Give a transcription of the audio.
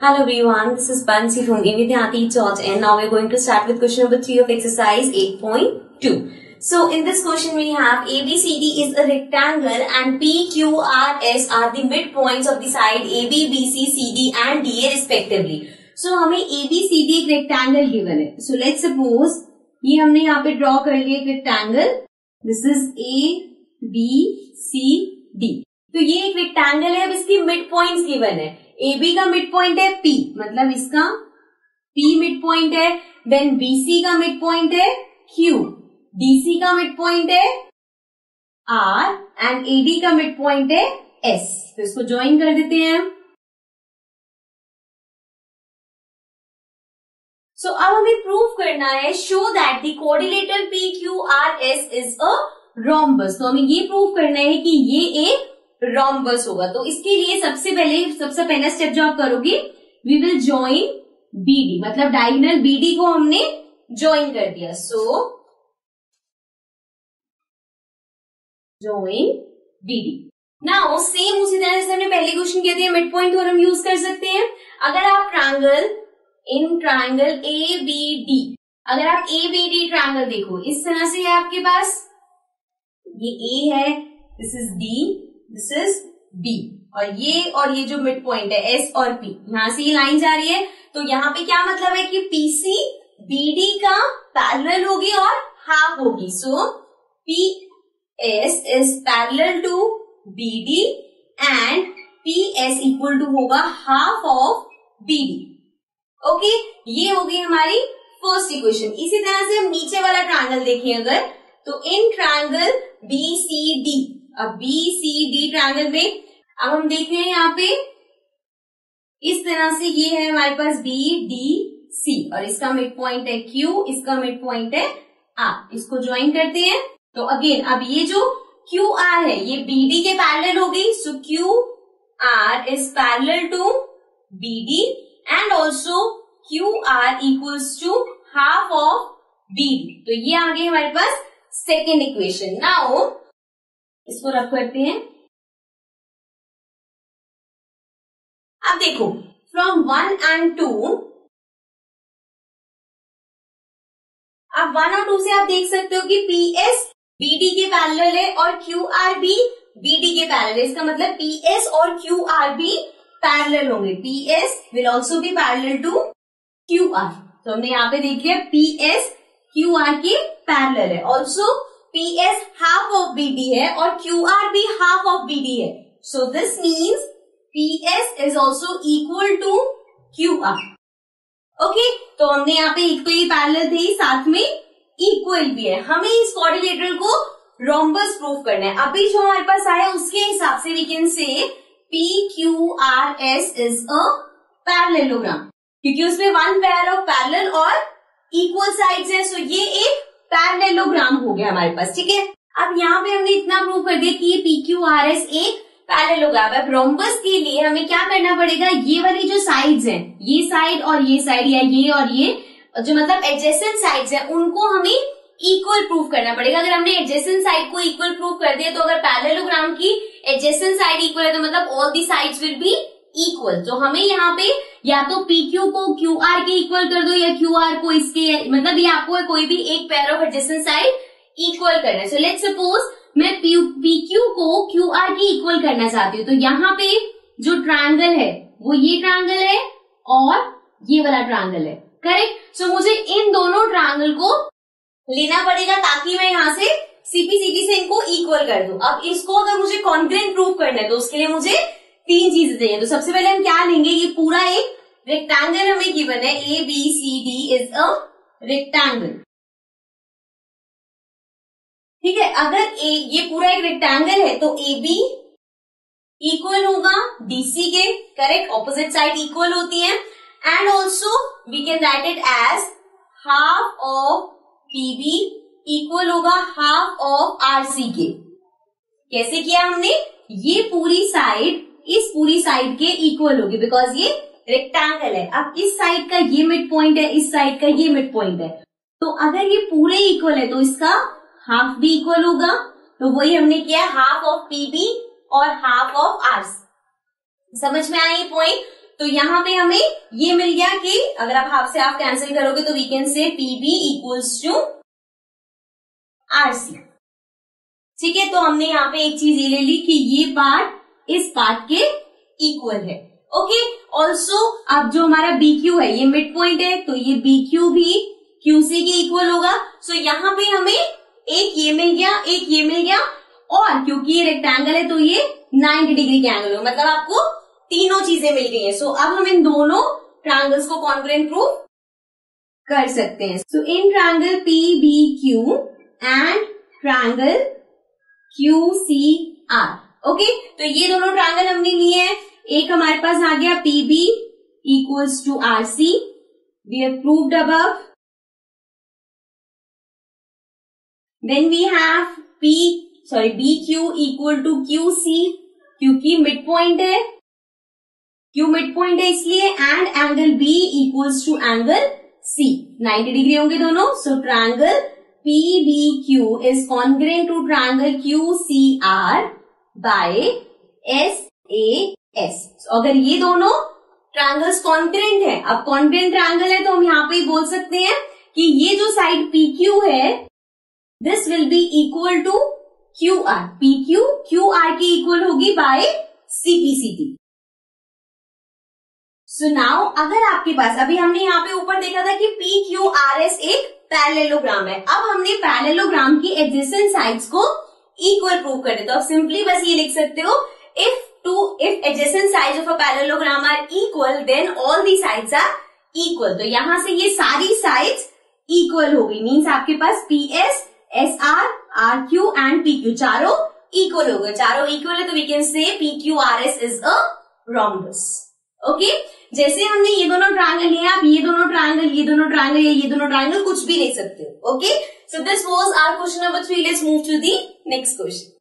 Hello everyone, this is Bansi from Vidyati.in. Now we're going to start with question number 3 of exercise 8.2. So in this question we have ABCD is a rectangle and PQRS are the midpoints of the side AB, BC, CD and DA respectively. So हमें ABCD एक rectangle given है. So let's suppose ये हमने यहाँ पे draw कर लिया एक rectangle. This is A, B, C, D. तो ये एक rectangle है, अब इसकी midpoints given है. AB का midpoint है P, मतलब इसका P midpoint है. Then BC का midpoint है Q, DC का midpoint है R and AD का midpoint है S. तो इसको join कर देते हैं हम. So अब हमें प्रूव करना है show that the quadrilateral PQRS is a rhombus. तो हमें ये प्रूव करना है कि ये एक rhombus होगा. तो इसके लिए सबसे पहला स्टेप जो आप करोगे, we will join BD, मतलब डायगोनल BD को हमने join कर दिया. So join BD. Now same उसी तरह से हमने पहले क्वेश्चन किया था, मिड पॉइंट थ्योरम यूज कर सकते हैं. अगर आप ट्रायंगल ABD, अगर आप ABD ट्रायंगल देखो, इस तरह से है आपके पास, ये A है, this is D, this is B, और ये जो मिड पॉइंट है S और P, यहां से ये लाइन जा रही है. तो यहाँ पे क्या मतलब है कि PC BD का पैरेलल होगी और हाफ होगी. So PS is parallel to BD and PS equal to होगा हाफ ऑफ BD. ओके, ये होगी हमारी फर्स्ट इक्वेशन. इसी तरह से हम नीचे वाला ट्रायंगल देखें अगर, तो इन ट्रायंगल BCD, अब BCD ट्रायंगल में अब हम देख रहे हैं यहाँ पे इस तरह से ये है हमारे पास BDC और इसका मिड पॉइंट है Q, इसका मिड पॉइंट है R. इसको ज्वाइन करते हैं. तो अगेन अब ये जो QR है ये BD के पैरेलल हो गई. So QR is parallel to BD and also QR equals to half of BD. तो ये आ गई हमारे पास सेकेंड इक्वेशन. नाउ इसको रख करते हैं. अब देखो फ्रॉम 1 and 2, अब 1 और 2 से आप देख सकते हो कि PS BD के पैरेलल है और QR भी BD के पैरेलल है. इसका मतलब PS और QR भी पैरेलल होंगे. PS will also be parallel to QR. तो हमने यहाँ पे देख लिया PS QR के पैरेलल है. Also PS half of BD है और QR भी हाफ ऑफ BD है. So this means PS is also equal to QR. Okay, तो हमने यहाँ पे एक तो ये पैरेलल थे, साथ में इक्वल भी है. हमें इस क्वाड्रिलेटरल को रोम्बस प्रूफ करना है. अभी जो हमारे पास आया उसके हिसाब से we can say PQRS is a parallelogram, क्योंकि उसमें वन पेयर ऑफ पैरेलल और इक्वल साइड्स है. सो ये एक पैरेललोग्राम हो गया हमारे पास. ठीक है, अब यहाँ पे हमने इतना प्रूव कर दिया कि ये PQRS एक पैरेललोग्राम है. रोम्बस के लिए हमें क्या करना पड़ेगा, ये वाली जो साइड्स हैं, ये साइड और ये साइड, या ये और ये जो मतलब एडजेसेंट साइड्स हैं, उनको हमें इक्वल प्रूव करना पड़ेगा. अगर हमने एडजेसेंट साइड को इक्वल प्रूव कर दिया तो अगर पैरेललोग्राम की एडजेसेंट साइड इक्वल है तो मतलब all the sides will be equal. तो हमें यहाँ पे या तो PQ को QR के इक्वल कर दो या QR को इसके, मतलब ये आपको कोई भी एक pair of adjacent side equal करना है. सो लेट्स सपोज मैं PQ को QR के इक्वल करना चाहती हूँ. तो यहाँ पे जो ट्रायंगल है वो ये ट्रायंगल है और ये वाला ट्रायंगल है. करेक्ट. सो मुझे इन दोनों ट्रायंगल को लेना पड़ेगा ताकि मैं यहाँ से CP से इनको इक्वल कर दूं. अब इसको अगर मुझे कॉन्ग्रुएंट प्रूव करना है तो उसके लिए मुझे 3 चीजें चाहिए. तो सबसे पहले हम क्या लेंगे, ये पूरा एक रेक्टेंगल हमें गिवन है, ABCD इज अ रेक्टेंगल. ठीक है, अगर ये पूरा एक रेक्टेंगल है तो AB इक्वल होगा DC के. करेक्ट, ऑपोजिट साइड इक्वल होती है. And also we can write it as half of PB equal होगा हाफ ऑफ RC के. कैसे किया हमने, ये पूरी साइड इस पूरी साइड के इक्वल होगी बिकॉज ये रेक्टेंगल है. अब इस साइड का ये मिड पॉइंट है, इस साइड का ये मिड पॉइंट है. तो अगर ये पूरे इक्वल है तो इसका हाफ भी इक्वल होगा. तो वही हमने किया, हाफ ऑफ PB और हाफ ऑफ RC. समझ में आया ये पॉइंट. तो यहाँ पे हमें ये मिल गया कि अगर आप हाफ से हाफ कैंसिल करोगे तो we can say PB equals to RC। ठीक है, तो हमने यहाँ पे एक चीज ये ले ली कि ये पार्ट इस पार्ट के इक्वल है। ओके, ऑल्सो अब जो हमारा BQ है ये मिड पॉइंट है, तो ये BQ भी QC के इक्वल होगा। सो यहाँ पे हमें एक ये मिल गया, एक ये मिल गया, और क्योंकि ये रेक्टेंगल है तो ये 90 डिग्री के एंगल होगा, मतलब आपको तीनों चीजें मिल गई है। सो अब हम इन दोनों ट्रायंगल्स को कॉन्ग्रुएंट प्रूव कर सकते हैं। So in triangle PBQ and triangle QCR। Okay, तो ये दोनों ट्रायंगल हमने लिए हैं। एक हमारे पास आ गया PB equals to RC, we have proved above. Then we have BQ equal to QC, क्योंकि मिड पॉइंट है, Q मिड पॉइंट है इसलिए, and angle B equals to angle C, 90 degree होंगे दोनों। So triangle PBQ is congruent to triangle QCR by SAS। अगर ये दोनों triangles congruent है, अब कॉन्ग्रुएंट ट्रायंगल है तो हम यहाँ पे बोल सकते हैं कि ये जो साइड PQ है this will be equal to QR, PQ QR की इक्वल होगी बाय CPCT। सो नाउ अगर आपके पास, अभी हमने यहाँ पे ऊपर देखा था कि PQRS एक पैरेललोग्राम है, अब हमने पैरेललोग्राम की एडजेसेंट साइड्स को इक्वल प्रूव कर दिया। तो आप सिंपली बस ये लिख सकते हो, if adjacent sides of a parallelogram are equal then all the sides are equal। तो यहां से ये सारी साइड्स इक्वल हो गई, मीन्स आपके पास PS, SR, RQ and PQ चारों इक्वल हो गए। चारों इक्वल है तो we can say PQRS is a rhombus। Okay, जैसे हमने ये दोनों ट्रायंगल लिए, आप ये दोनों ट्रायंगल, ये दोनों ट्रायंगल या ये दोनों ट्रायंगल कुछ भी लिख सकते हो। Okay, so this was our question number 3। Let's move to the next question.